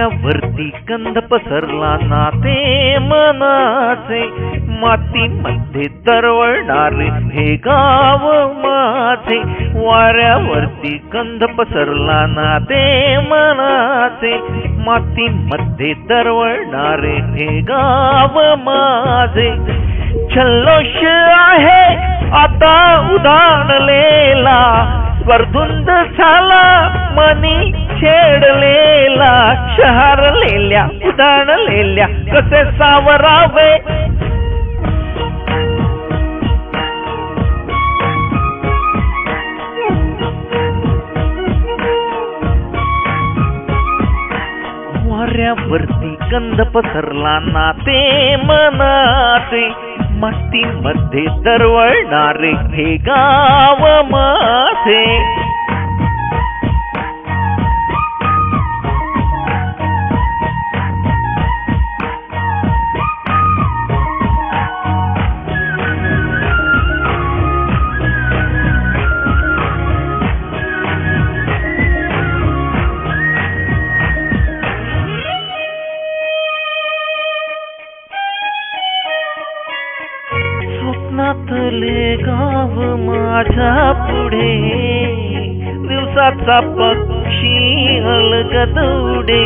वाऱ्यावरती कंद पसरला नाते मनाचे, मातीमध्ये दरवळणारे हे गाव माझे. वाऱ्यावरती कंद पसरला नाते मनाचे, मातीमध्ये दरवळणारे हे गाव माझे. जल्लोष आहे आता उधाणलेला, स्वर्धुंद झाला मनी छेडलेला. शहरलेल्या उधाणलेल्या कसे सावरावे, वाऱ्यावरती कंद पसरला नाते मनाचे, मातीमध्ये दरवळणारे हे गाव माझे. स्वप्नातले गाव माझ्या पुढे, दिवसाचा पक्षी अलगद उडे.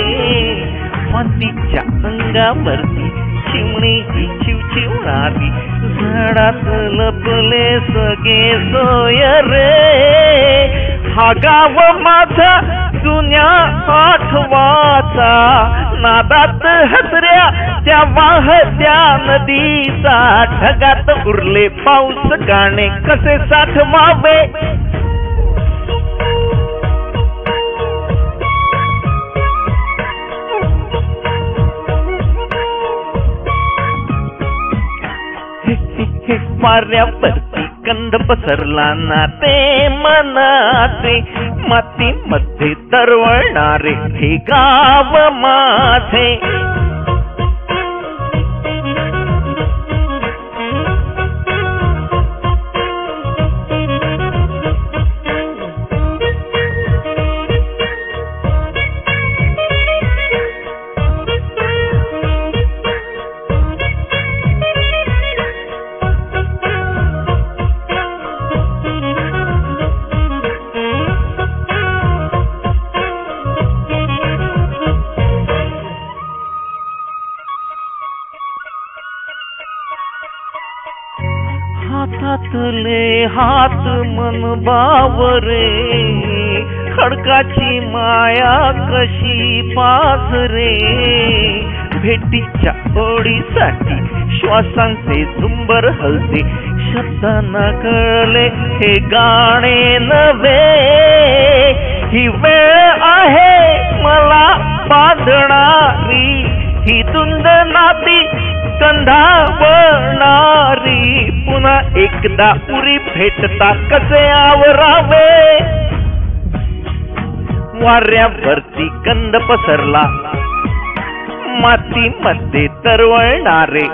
मातीच्या अंगावरती चिमणी चिवचिवणारी, झाडात लपले सगळे सोय रे. हा गाव माझा जुन्या आठवाचा, नादात हसऱ्या त्या वाहत्या नदीचा. ढगात उरले पाऊस गाणे कसे साठवावे, वाऱ्यावरती कंद पसरला नाते मनाचे, मातीमध्ये दरवळणारे हे गाव माझे. हातातले हात मन बावरे, खडकाची माया कशी पाझरे. भेटीच्या ओढीसाठी श्वासांचे झुंबर हलते, शब्दांना कळले हे गाणे नवे. ही वेळ आहे मला बांधणारी, ही तुंद नाती कंधावणारी. पुन्हा एकदा उरी भेटता कसे आवरावे, वाऱ्यावरती कंद पसरला मातीमध्ये तरवळणारे